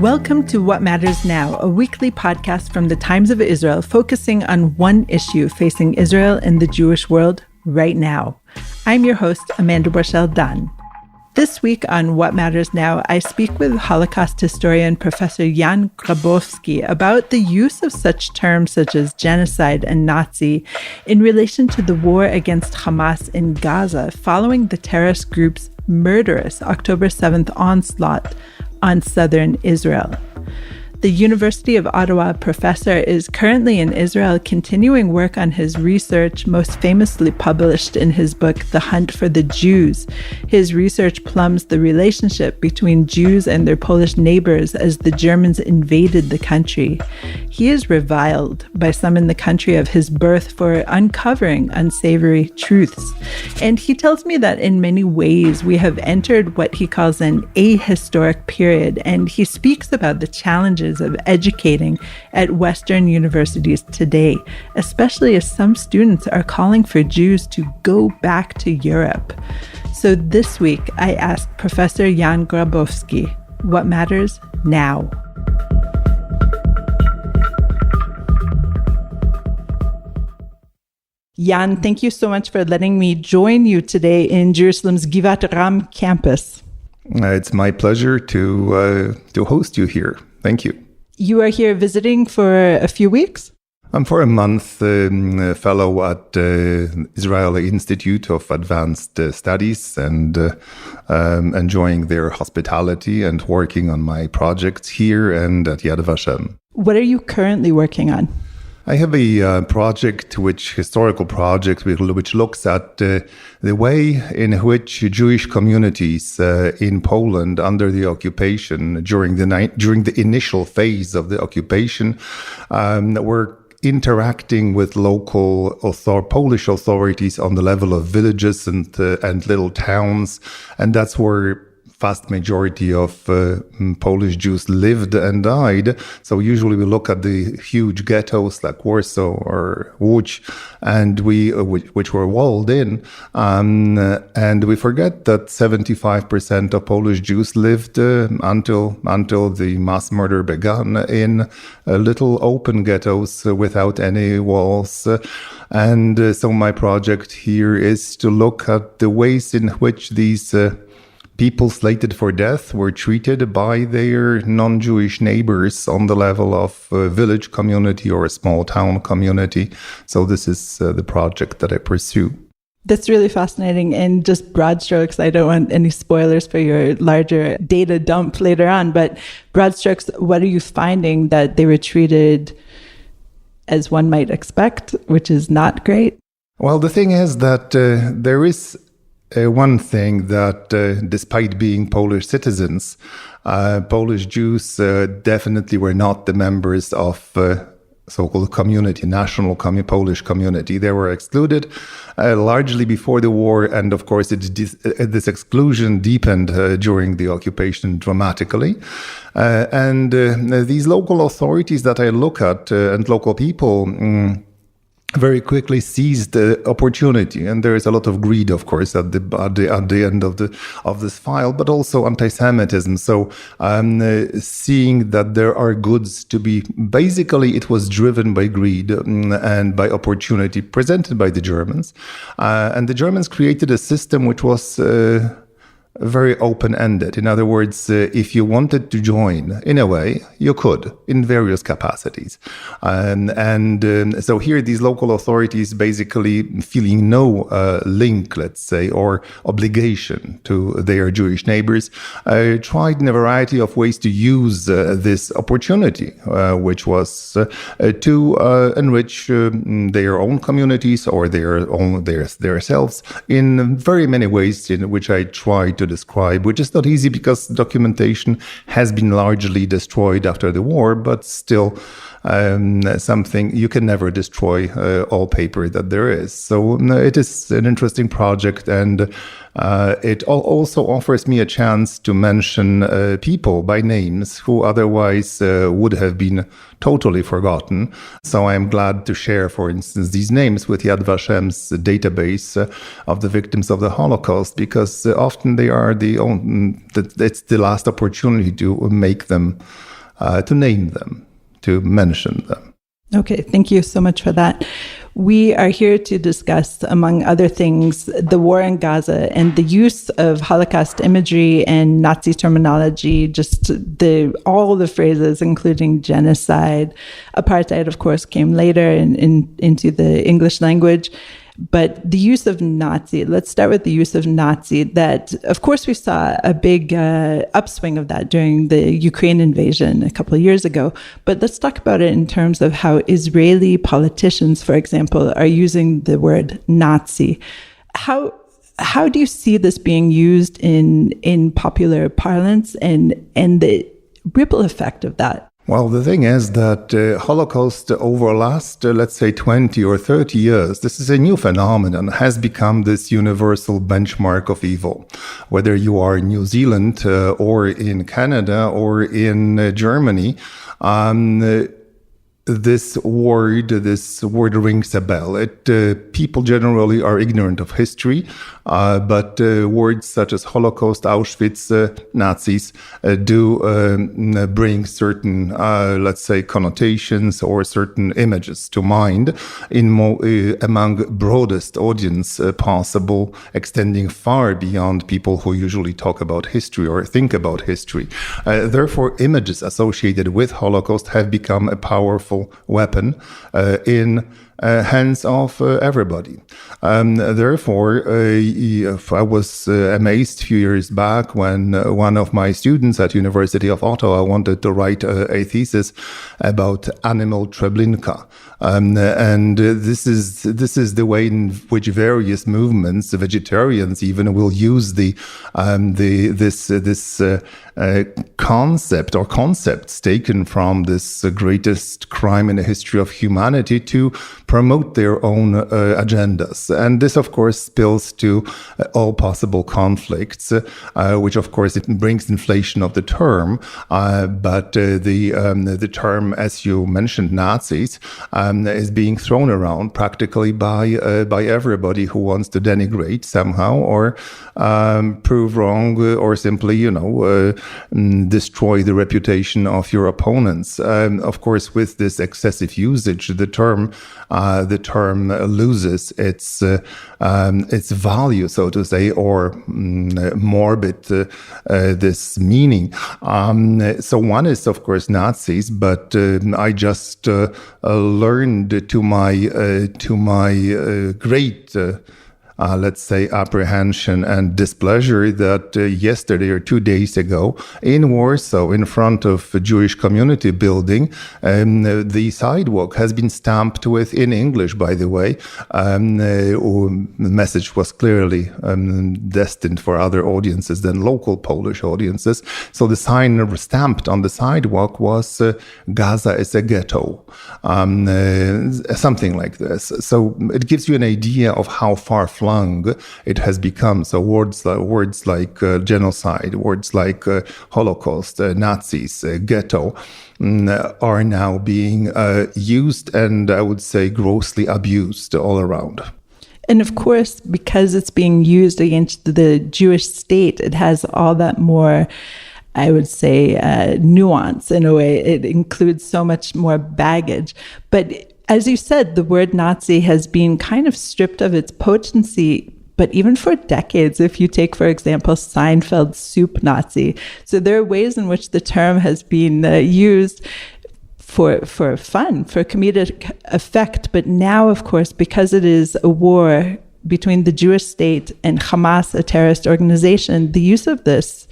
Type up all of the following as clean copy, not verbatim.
Welcome to What Matters Now, a weekly podcast from the Times of Israel focusing on one issue facing Israel and the Jewish world right now. I'm your host, Amanda Borschel-Dan. This week on What Matters Now, I speak with Holocaust historian Professor Jan Grabowski about the use of such terms such as genocide and Nazi in relation to the war against Hamas in Gaza following the terrorist group's murderous October 7th onslaught on southern Israel. The University of Ottawa professor is currently in Israel continuing work on his research, most famously published in his book, The Hunt for the Jews. His research plumbs the relationship between Jews and their Polish neighbors as the Germans invaded the country. He is reviled by some in the country of his birth for uncovering unsavory truths. And he tells me that in many ways we have entered what he calls an ahistoric period, and he speaks about the challenges of educating at Western universities today, especially as some students are calling for Jews to go back to Europe. So this week, I asked Professor Jan Grabowski, what matters now? Jan, thank you so much for letting me join you today in Jerusalem's Givat Ram campus. It's my pleasure to host you here. Thank you. You are here visiting for a few weeks? I'm for a month a fellow at Israeli Institute of Advanced Studies and enjoying their hospitality and working on my projects here and at Yad Vashem. What are you currently working on? I have a project, historical project, which looks at the way in which Jewish communities in Poland under the occupation, during the initial phase of the occupation, were interacting with local Polish authorities on the level of villages and little towns, and that's where vast majority of Polish Jews lived and died. So usually we look at the huge ghettos like Warsaw or Łódź, and which were walled in, and we forget that 75% of Polish Jews lived until the mass murder began in little open ghettos without any walls. And so my project here is to look at the ways in which these people slated for death were treated by their non-Jewish neighbors on the level of a village community or a small town community. So this is the project that I pursue. That's really fascinating. And just broad strokes, I don't want any spoilers for your larger data dump later on, but broad strokes, what are you finding that they were treated as one might expect, which is not great? Well, the thing is that there is one thing that, despite being Polish citizens, Polish Jews definitely were not the members of so-called community, national Polish community. They were excluded largely before the war, and of course this exclusion deepened during the occupation dramatically. And these local authorities that I look at and local people very quickly seized the opportunity, and there is a lot of greed, of course, at the end of this file, but also anti-Semitism. So, seeing that there are goods to be, basically, it was driven by greed and by opportunity presented by the Germans, and the Germans created a system which was very open-ended. In other words, if you wanted to join, in a way, you could, in various capacities. So here, these local authorities basically feeling no link, let's say, or obligation to their Jewish neighbors, tried in a variety of ways to use this opportunity, which was to enrich their own communities or their selves in very many ways, in which I try to describe, which is not easy because documentation has been largely destroyed after the war, but still something you can never destroy all paper that there is. So it is an interesting project, and it also offers me a chance to mention people by names who otherwise would have been totally forgotten. So I'm glad to share, for instance, these names with Yad Vashem's database of the victims of the Holocaust, because often they are it's the last opportunity to make them, to name them, to mention them. Okay, thank you so much for that. We are here to discuss, among other things, the war in Gaza and the use of Holocaust imagery and Nazi terminology, just all the phrases, including genocide. Apartheid, of course, came later into the English language. But the use of Nazi, let's start with the use of Nazi, that, of course, we saw a big upswing of that during the Ukraine invasion a couple of years ago. But let's talk about it in terms of how Israeli politicians, for example, are using the word Nazi. How do you see this being used in popular parlance and the ripple effect of that? Well, the thing is that Holocaust over last, let's say, 20 or 30 years, this is a new phenomenon, has become this universal benchmark of evil. Whether you are in New Zealand or in Canada or in Germany, this word rings a bell. People generally are ignorant of history, but words such as Holocaust, Auschwitz, Nazis do bring certain, let's say, connotations or certain images to mind among broadest audience possible, extending far beyond people who usually talk about history or think about history. Therefore, images associated with Holocaust have become a powerful weapon in hands of everybody. Therefore, I was amazed a few years back when one of my students at University of Ottawa wanted to write a thesis about animal Treblinka. And this is the way in which various movements, vegetarians even, will use this concept or concepts taken from this greatest crime in the history of humanity to promote their own agendas. And this, of course, spills to all possible conflicts, which, of course, it brings inflation of the term. But the term, as you mentioned, Nazis, is being thrown around practically by everybody who wants to denigrate somehow or prove wrong or simply, destroy the reputation of your opponents. Of course, with this excessive usage, the term loses its value, so to say, or morbid this meaning. So one is, of course, Nazis, but I just learned to my great let's say, apprehension and displeasure that yesterday or 2 days ago in Warsaw, in front of a Jewish community building, the sidewalk has been stamped with, in English, by the way, the message was clearly destined for other audiences than local Polish audiences. So the sign stamped on the sidewalk was Gaza is a ghetto, something like this. So it gives you an idea of how far-flung it has become. So words like genocide, words like Holocaust, Nazis, ghetto, are now being used and I would say grossly abused all around. And of course, because it's being used against the Jewish state, it has all that more, I would say, nuance in a way. It includes so much more baggage. But as you said, the word Nazi has been kind of stripped of its potency, but even for decades, if you take, for example, Seinfeld's Soup Nazi. So there are ways in which the term has been used for fun, for comedic effect. But now, of course, because it is a war between the Jewish state and Hamas, a terrorist organization, the use of this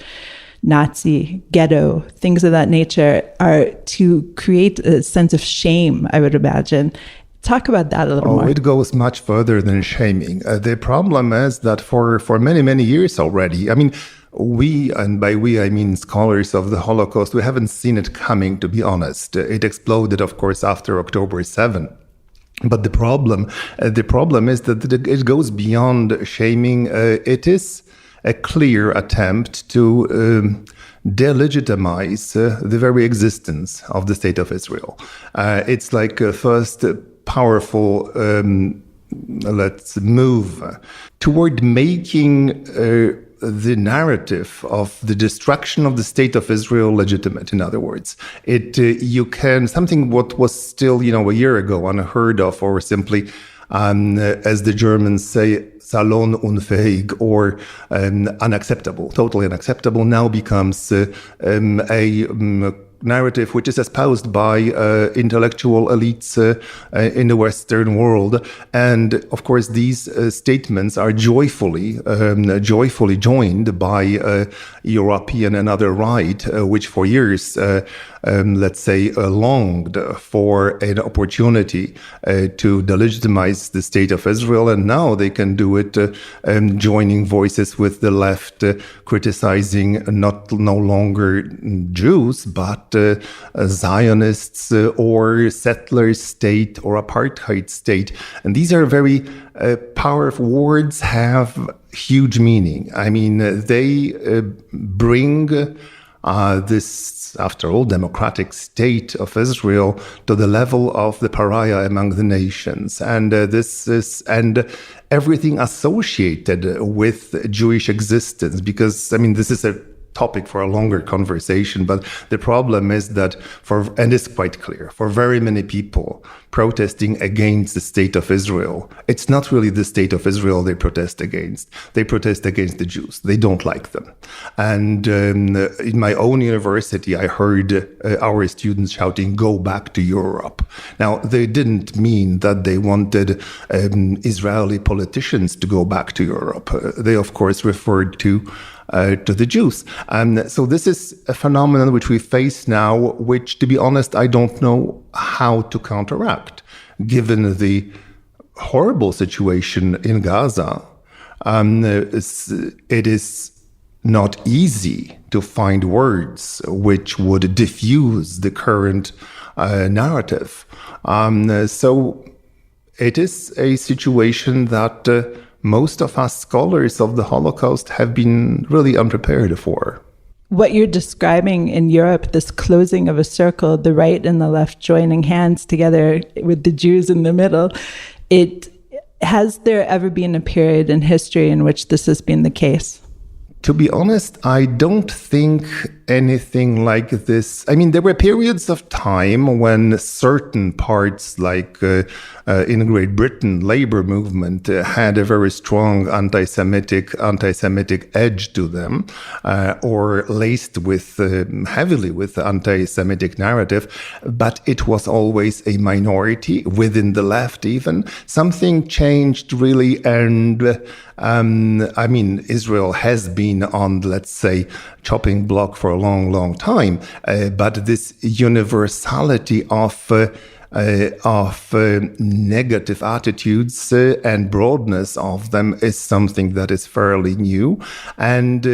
Nazi, ghetto, things of that nature are to create a sense of shame, I would imagine. Talk about that a little more. It goes much further than shaming. The problem is that for many, many years already, I mean, we, and by we I mean scholars of the Holocaust, we haven't seen it coming, to be honest. It exploded, of course, after October 7. But the problem is that it goes beyond shaming. It is a clear attempt to delegitimize the very existence of the State of Israel. It's like a first powerful, let's move toward making the narrative of the destruction of the State of Israel legitimate. In other words, something what was still, a year ago unheard of, or simply, as the Germans say, salonunfähig, or unacceptable, totally unacceptable, now becomes a narrative which is espoused by intellectual elites in the Western world. And of course, these statements are joyfully joined by European and other right, which for years, longed for an opportunity to delegitimize the State of Israel. And now they can do it joining voices with the left, criticizing no longer Jews, but Zionists or settler state or apartheid state. And these are very powerful words, have huge meaning. I mean, they bring this, after all, democratic state of Israel to the level of the pariah among the nations. And and everything associated with Jewish existence, because, this is a topic for a longer conversation, but the problem is that and it's quite clear, for very many people protesting against the State of Israel, it's not really the State of Israel they protest against. They protest against the Jews. They don't like them. And in my own university, I heard our students shouting, "Go back to Europe." Now, they didn't mean that they wanted Israeli politicians to go back to Europe. They, of course, referred to the Jews. So this is a phenomenon which we face now, which, to be honest, I don't know how to counteract, given the horrible situation in Gaza. It is not easy to find words which would diffuse the current narrative. So it is a situation that most of us scholars of the Holocaust have been really unprepared for. What you're describing in Europe, this closing of a circle, the right and the left joining hands together with the Jews in the middle, has there ever been a period in history in which this has been the case? To be honest, I don't think anything like this. There were periods of time when certain parts, like in Great Britain, labor movement had a very strong anti-Semitic edge to them, or laced with heavily with anti-Semitic narrative. But it was always a minority within the left. Even something changed really, and Israel has been on, let's say, chopping block for a long, long time. But this universality of negative attitudes and broadness of them is something that is fairly new. And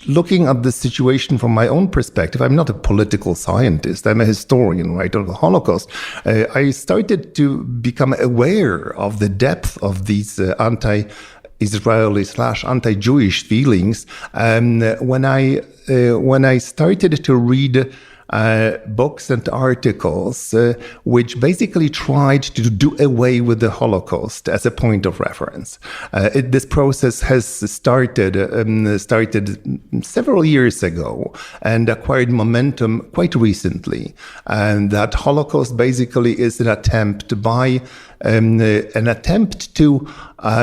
looking at the situation from my own perspective, I'm not a political scientist. I'm a historian, right, of the Holocaust. I started to become aware of the depth of these anti-Israeli / anti-Jewish feelings when I started to read books and articles which basically tried to do away with the Holocaust as a point of reference. This process has started several years ago and acquired momentum quite recently. And that Holocaust basically is an attempt to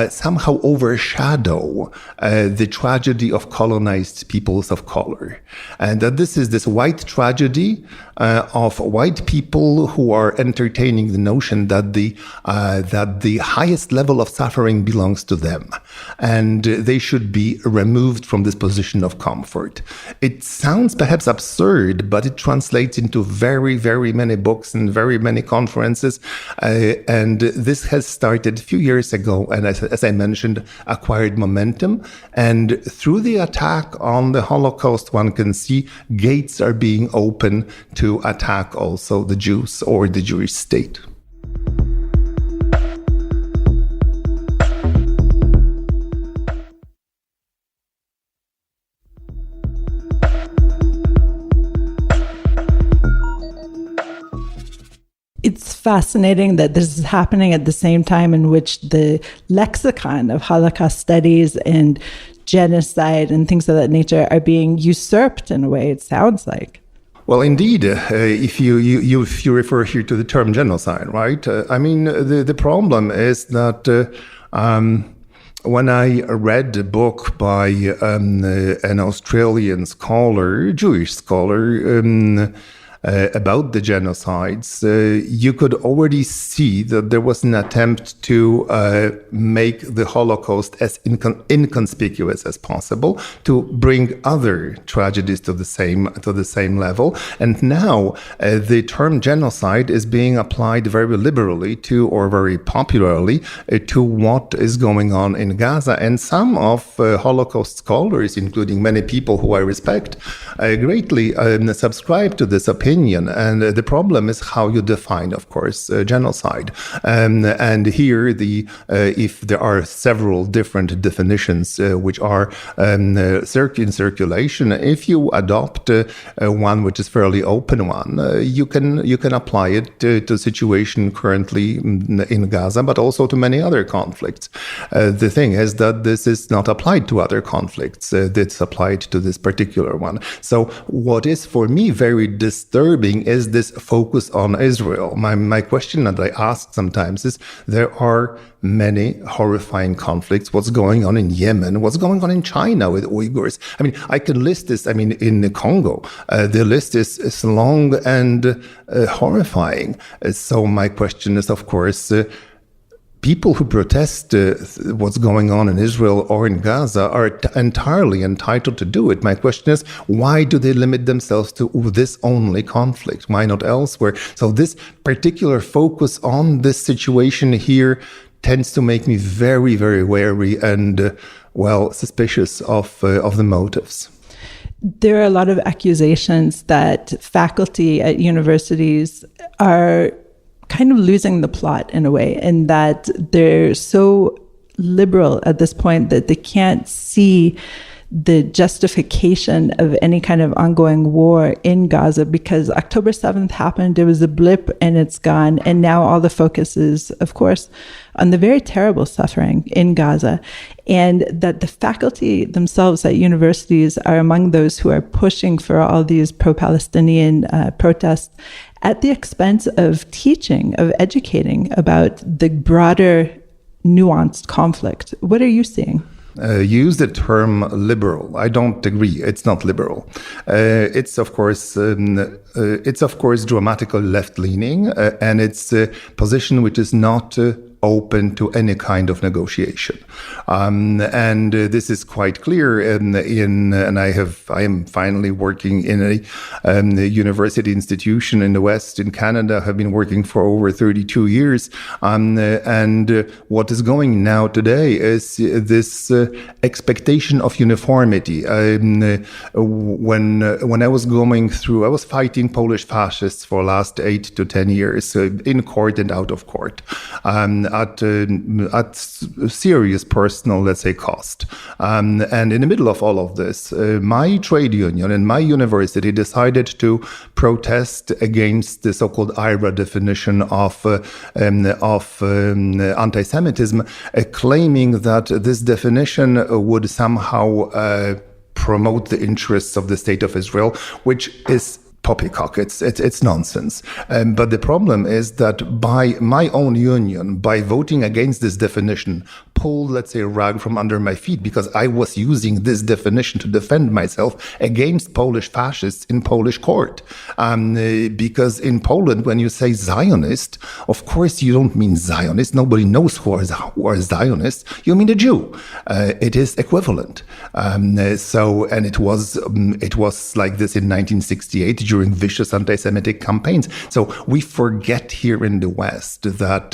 somehow overshadow the tragedy of colonized peoples of color. And that this is this white tragedy of white people who are entertaining the notion that the highest level of suffering belongs to them, and they should be removed from this position of comfort. It sounds perhaps absurd, but it translates into very, very many books and very many conferences. And this has started a few years ago, and and as I mentioned, acquired momentum. And through the attack on the Holocaust, one can see gates are being open to attack also the Jews or the Jewish state. It's fascinating that this is happening at the same time in which the lexicon of Holocaust studies and genocide and things of that nature are being usurped in a way, it sounds like. Well, indeed, if you refer here to the term genocide, right? I mean, the problem is that when I read a book by an Australian scholar, Jewish scholar, about the genocides, you could already see that there was an attempt to make the Holocaust as inconspicuous as possible, to bring other tragedies to the same level. And now the term genocide is being applied very liberally to, or very popularly, to what is going on in Gaza. And some of Holocaust scholars, including many people who I respect, greatly subscribe to this opinion. And the problem is how you define, of course, genocide. And here, if there are several different definitions which are in circulation, if you adopt one which is fairly open one, you can apply it to the situation currently in Gaza, but also to many other conflicts. The thing is that this is not applied to other conflicts. It's applied to this particular one. So what is for me very disturbing is this focus on Israel. My question that I ask sometimes is, there are many horrifying conflicts. What's going on in Yemen? What's going on in China with Uyghurs? I mean, I can list this. I mean, in the Congo, the list is long and horrifying. So my question is, of course, people who protest what's going on in Israel or in Gaza are entirely entitled to do it. My question is, why do they limit themselves to this only conflict? Why not elsewhere? So this particular focus on this situation here tends to make me very, very wary and, suspicious of the motives. There are a lot of accusations that faculty at universities are kind of losing the plot in a way, and that they're so liberal at this point that they can't see the justification of any kind of ongoing war in Gaza, because October 7th happened, there was a blip and it's gone. And now all the focus is, of course, on the very terrible suffering in Gaza. And that the faculty themselves at universities are among those who are pushing for all these pro-Palestinian protests at the expense of teaching, of educating about the broader nuanced conflict. What are you seeing? Use the term liberal. I don't agree. It's not liberal. It's of course dramatically left-leaning, and it's a position which is not open to any kind of negotiation, and this is quite clear. And I am finally working in a university institution in the West in Canada. Have been working for over 32 years, and what is going now today is this expectation of uniformity. When I was going through, I was fighting Polish fascists for the last 8 to 10 years, in court and out of court. At serious personal, let's say, cost. And in the middle of all of this, my trade union and my university decided to protest against the so-called IRA definition of anti-Semitism, claiming that this definition would somehow promote the interests of the State of Israel, which is poppycock. It's nonsense. But the problem is that by my own union, by voting against this definition, pulled, let's say, a rug from under my feet, because I was using this definition to defend myself against Polish fascists in Polish court. Because in Poland, when you say Zionist, of course you don't mean Zionist. Nobody knows who are Zionists. You mean a Jew. It is equivalent. And it was like this in 1968. during vicious anti-Semitic campaigns. So we forget here in the West that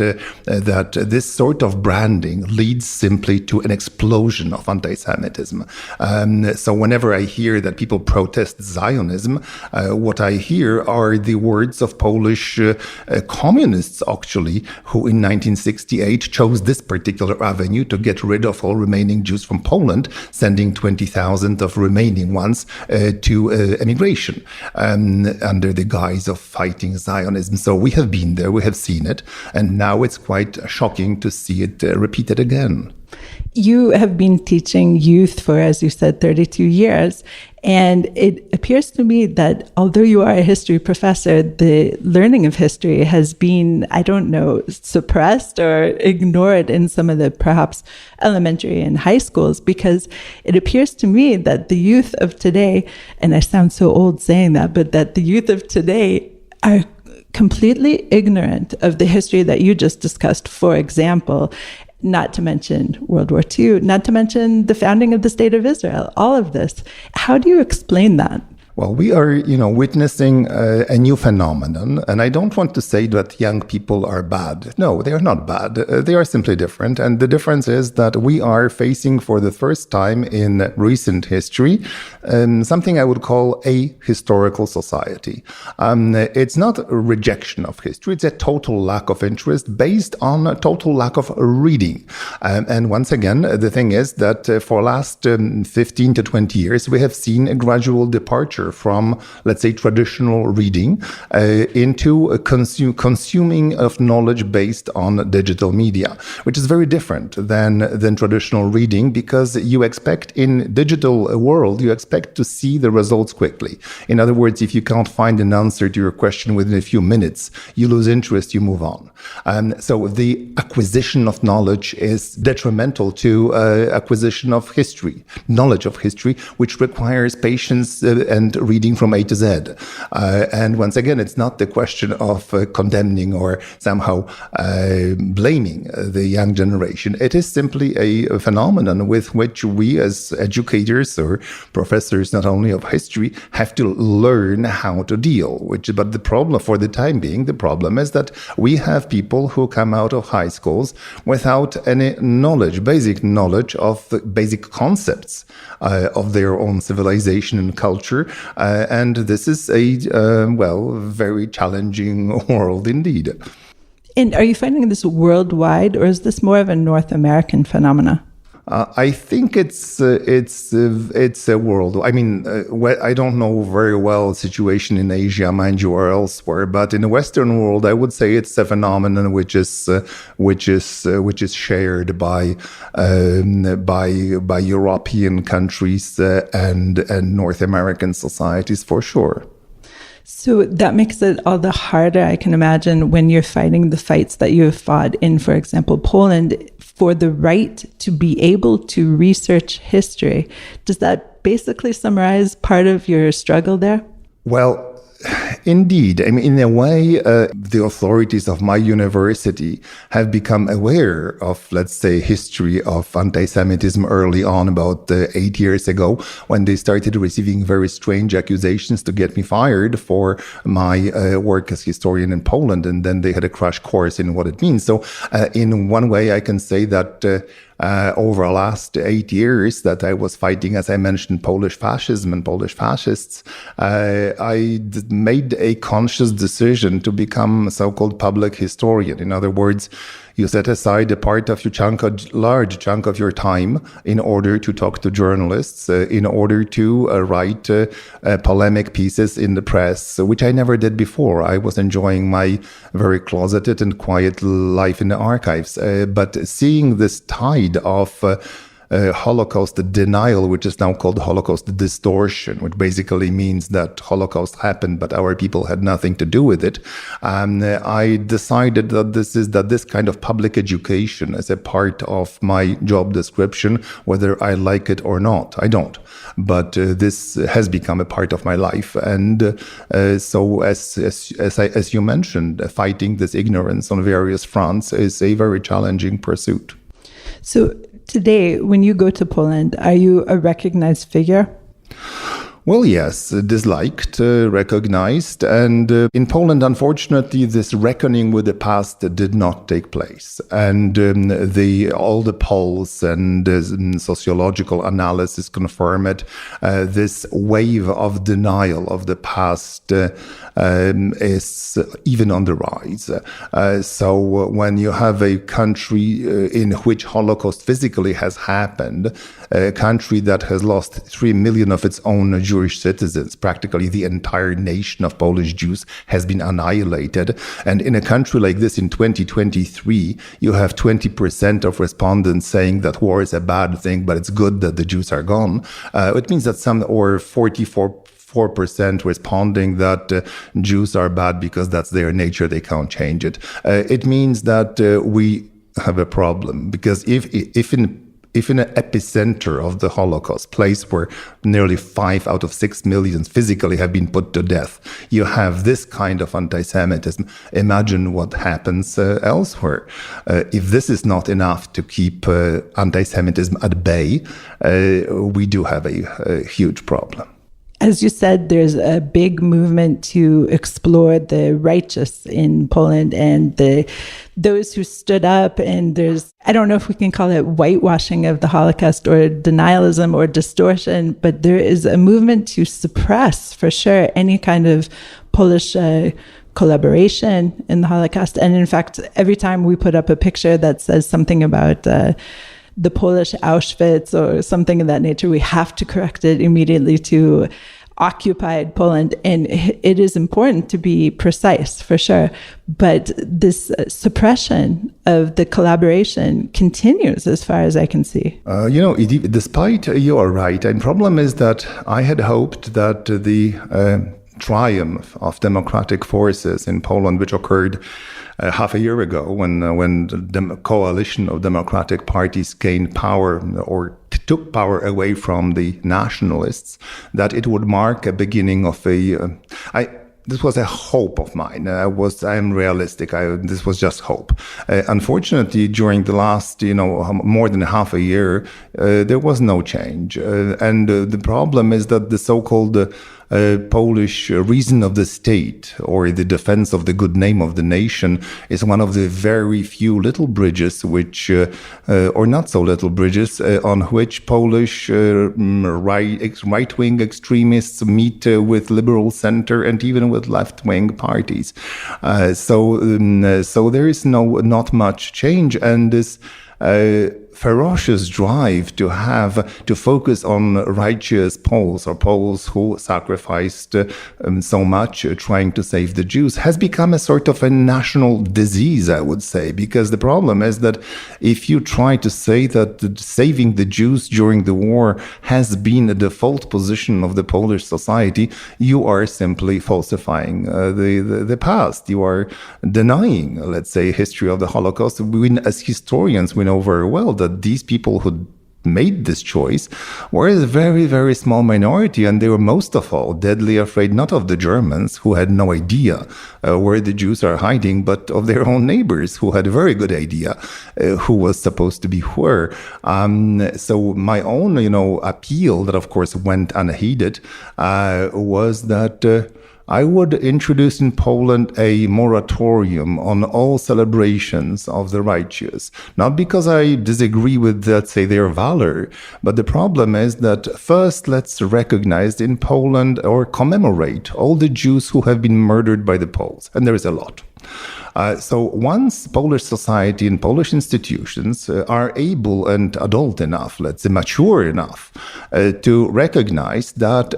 this sort of branding leads simply to an explosion of anti-Semitism. So whenever I hear that people protest Zionism, what I hear are the words of Polish communists, actually, who in 1968 chose this particular avenue to get rid of all remaining Jews from Poland, sending 20,000 of remaining ones to emigration under the guise of fighting Zionism. So we have been there, we have seen it, and now it's quite shocking to see it repeated again. You have been teaching youth for, as you said, 32 years. And it appears to me that although you are a history professor, the learning of history has been, I don't know, suppressed or ignored in some of the perhaps elementary and high schools, because it appears to me that the youth of today, and I sound so old saying that, but that the youth of today are completely ignorant of the history that you just discussed, for example, not to mention World War II, not to mention the founding of the State of Israel, all of this. How do you explain that? Well, we are, witnessing a new phenomenon, and I don't want to say that young people are bad. No, they are not bad. They are simply different, and the difference is that we are facing for the first time in recent history something I would call a historical society. It's not a rejection of history; it's a total lack of interest based on a total lack of reading. And once again, the thing is that for last 15 to 20 years, we have seen a gradual departure from, let's say, traditional reading into consuming of knowledge based on digital media, which is very different than traditional reading, because you expect in digital world, you expect to see the results quickly. In other words, if you can't find an answer to your question within a few minutes, you lose interest, you move on. So the acquisition of knowledge is detrimental to acquisition of history, knowledge of history, which requires patience and reading from A to Z. And once again, it's not the question of condemning or somehow blaming the young generation. It is simply a phenomenon with which we as educators or professors, not only of history, have to learn how to deal. But the problem for the time being, the problem is that we have people who come out of high schools without any knowledge, basic knowledge of the basic concepts of their own civilization and culture. And this is a, very challenging world indeed. And are you finding this worldwide, or is this more of a North American phenomena? I think it's a world. I mean, I don't know very well the situation in Asia, mind you, or elsewhere, but in the Western world, I would say it's a phenomenon which is shared by European countries and North American societies for sure. So that makes it all the harder, I can imagine, when you're fighting the fights that you have fought in, for example, Poland, for the right to be able to research history. Does that basically summarize part of your struggle there? Well, indeed. I mean, in a way, the authorities of my university have become aware of, let's say, history of anti-Semitism early on, about 8 years ago, when they started receiving very strange accusations to get me fired for my work as historian in Poland. And then they had a crash course in what it means. So in one way, I can say that over the last 8 years that I was fighting, as I mentioned, Polish fascism and Polish fascists, I made a conscious decision to become a so-called public historian. In other words, you set aside a part of your large chunk of your time in order to talk to journalists, in order to write polemic pieces in the press, which I never did before. I was enjoying my very closeted and quiet life in the archives. But seeing this tide of Holocaust denial, which is now called Holocaust distortion, which basically means that Holocaust happened, but our people had nothing to do with it. I decided that this kind of public education is a part of my job description, whether I like it or not. I don't. But this has become a part of my life. And so as you mentioned, fighting this ignorance on various fronts is a very challenging pursuit. So today, when you go to Poland, are you a recognized figure? Well, yes, disliked, recognized, and in Poland, unfortunately, this reckoning with the past did not take place. And all the polls and sociological analysis confirm it. This wave of denial of the past is even on the rise. So when you have a country in which Holocaust physically has happened, a country that has lost 3 million of its own Jewish citizens, practically the entire nation of Polish Jews has been annihilated. And in a country like this in 2023, you have 20% of respondents saying that war is a bad thing, but it's good that the Jews are gone. It means that 44% responding that Jews are bad because that's their nature, they can't change it. It means that we have a problem, because if in an epicenter of the Holocaust, place where nearly 5 out of 6 million physically have been put to death, you have this kind of anti-Semitism. Imagine what happens elsewhere. If this is not enough to keep anti-Semitism at bay, we do have a huge problem. As you said, there's a big movement to explore the righteous in Poland and those who stood up. And I don't know if we can call it whitewashing of the Holocaust or denialism or distortion, but there is a movement to suppress, for sure, any kind of Polish collaboration in the Holocaust. And in fact, every time we put up a picture that says something about the Polish Auschwitz or something of that nature, we have to correct it immediately to occupied Poland. And it is important to be precise, for sure. But this suppression of the collaboration continues as far as I can see. Despite you are right. And problem is that I had hoped that the triumph of democratic forces in Poland, which occurred half a year ago when the coalition of democratic parties gained power or took power away from the nationalists, that it would mark a beginning of this was a hope of mine. I am realistic. This was just hope. Unfortunately, during the last, more than half a year, there was no change. And the problem is that the so-called Polish reason of the state, or the defense of the good name of the nation, is one of the very few little bridges or not so little bridges, on which Polish right-wing extremists meet with liberal center and even with left-wing parties. So there is not much change, and this ferocious drive to focus on righteous Poles, or Poles who sacrificed so much trying to save the Jews, has become a sort of a national disease, I would say, because the problem is that if you try to say that saving the Jews during the war has been a default position of the Polish society, you are simply falsifying the past. You are denying, let's say, history of the Holocaust. As historians, we know very well that these people who made this choice were a very, very small minority, and they were most of all deadly afraid not of the Germans, who had no idea where the Jews are hiding, but of their own neighbors, who had a very good idea who was supposed to be where. So my own, appeal, that of course went unheeded, was that I would introduce in Poland a moratorium on all celebrations of the righteous. Not because I disagree with, let's say, their valor, but the problem is that first let's recognize in Poland or commemorate all the Jews who have been murdered by the Poles. And there is a lot. So once Polish society and Polish institutions are able and adult enough, let's say mature enough, to recognize that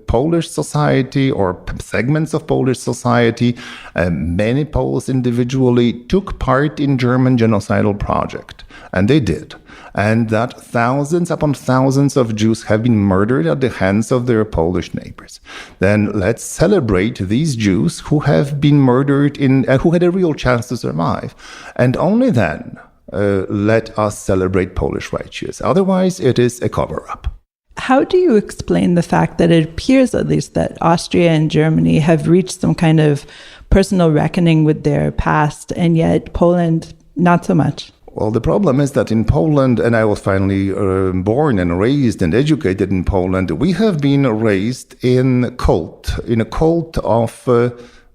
Polish society or segments of Polish society, many Poles individually took part in German genocidal project, and they did. And that thousands upon thousands of Jews have been murdered at the hands of their Polish neighbors. Then let's celebrate these Jews who have been murdered who had a real chance to survive. And only then let us celebrate Polish righteous. Otherwise, it is a cover-up. How do you explain the fact that it appears, at least, that Austria and Germany have reached some kind of personal reckoning with their past, and yet Poland, not so much? Well, the problem is that in Poland, and I was finally born and raised and educated in Poland, we have been raised in a cult of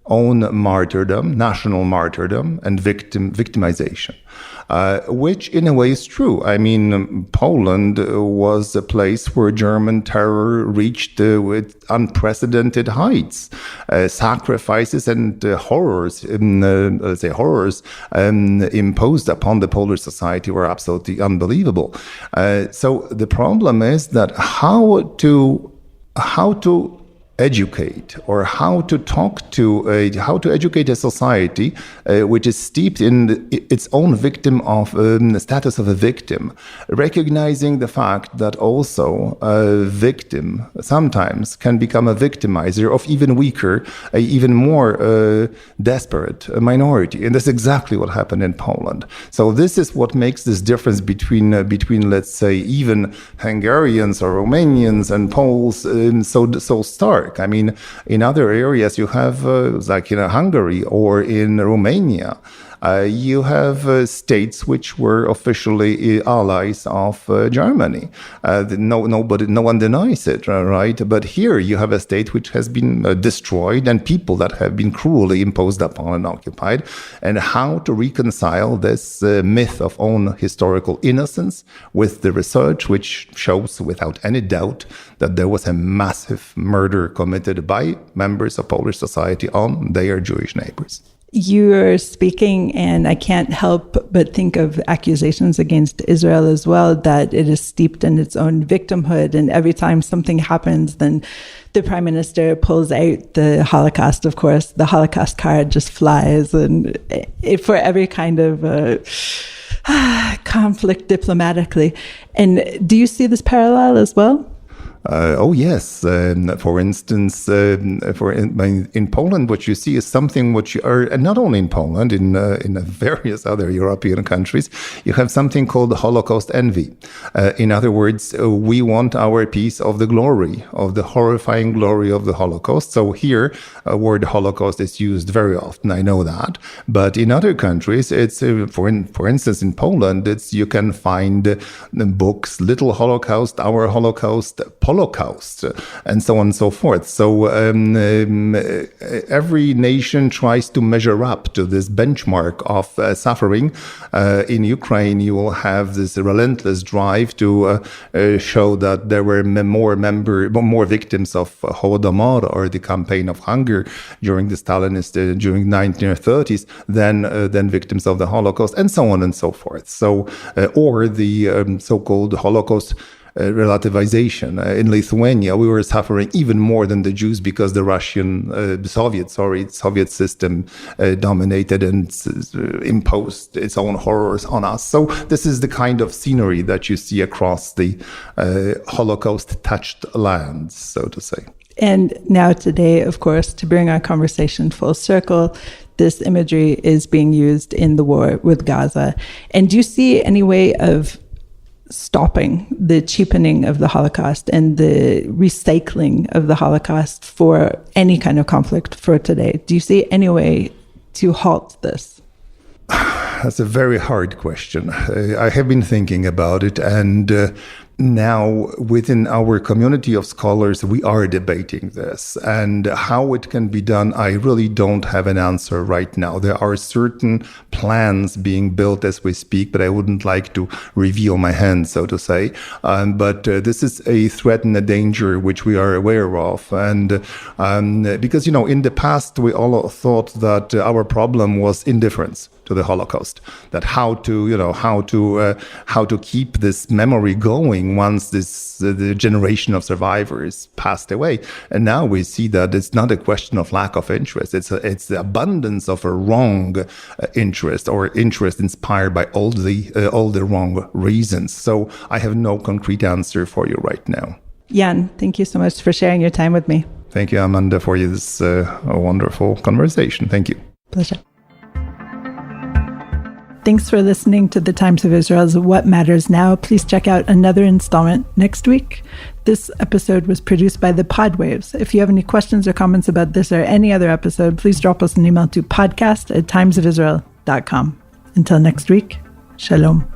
own martyrdom, national martyrdom, and victimization, which in a way is true. I mean, Poland was a place where German terror reached with unprecedented heights. Sacrifices and horrors imposed upon the Polish society were absolutely unbelievable. So the problem is that how to educate, or how to educate a society which is steeped in its own victim of the status of a victim, recognizing the fact that also a victim sometimes can become a victimizer of even weaker, even more desperate minority, and that's exactly what happened in Poland. So this is what makes this difference between let's say even Hungarians or Romanians and Poles so stark. I mean, in other areas you have, like in Hungary or in Romania, you have states which were officially allies of Germany. No one denies it, right? But here you have a state which has been destroyed, and people that have been cruelly imposed upon and occupied. And how to reconcile this myth of own historical innocence with the research, which shows without any doubt that there was a massive murder committed by members of Polish society on their Jewish neighbors. You're speaking, and I can't help but think of accusations against Israel as well, that it is steeped in its own victimhood. And every time something happens, then the prime minister pulls out the Holocaust, of course. The Holocaust card just flies. And for every kind of conflict diplomatically. And do you see this parallel as well? Oh, yes. For instance, in Poland, what you see is something which and not only in Poland, in various other European countries, you have something called the Holocaust Envy. In other words, we want our piece of the glory, of the horrifying glory of the Holocaust. So here, word Holocaust is used very often, I know that. But in other countries, it's, for instance, in Poland, you can find books, Little Holocaust, Our Holocaust, Holocaust, and so on and so forth. So every nation tries to measure up to this benchmark of suffering. In Ukraine, you will have this relentless drive to show that there were more victims of Holodomor, or the campaign of hunger during the Stalinist, during 1930s, than victims of the Holocaust, and so on and so forth. So, or the so-called Holocaust relativization. In Lithuania, we were suffering even more than the Jews because the Soviet system dominated and imposed its own horrors on us. So this is the kind of scenery that you see across the Holocaust-touched lands, so to say. And now today, of course, to bring our conversation full circle, this imagery is being used in the war with Gaza. And do you see any way of stopping the cheapening of the Holocaust and the recycling of the Holocaust for any kind of conflict for today? Do you see any way to halt this? That's a very hard question. I have been thinking about it, and now within our community of scholars, we are debating this, and how it can be done, I really don't have an answer right now. There are certain plans being built as we speak, but I wouldn't like to reveal my hand, so to say. But this is a threat and a danger which we are aware of. And because, in the past, we all thought that our problem was indifference to the Holocaust, that how to keep this memory going once the generation of survivors passed away. And now we see that it's not a question of lack of interest. It's the abundance of a wrong interest, or interest inspired by all the wrong reasons. So I have no concrete answer for you right now. Jan, thank you so much for sharing your time with me. Thank you, Amanda, for this wonderful conversation. Thank you. Pleasure. Thanks for listening to the Times of Israel's What Matters Now. Please check out another installment next week. This episode was produced by the Podwaves. If you have any questions or comments about this or any other episode, please drop us an email to podcast@timesofisrael.com. Until next week, Shalom.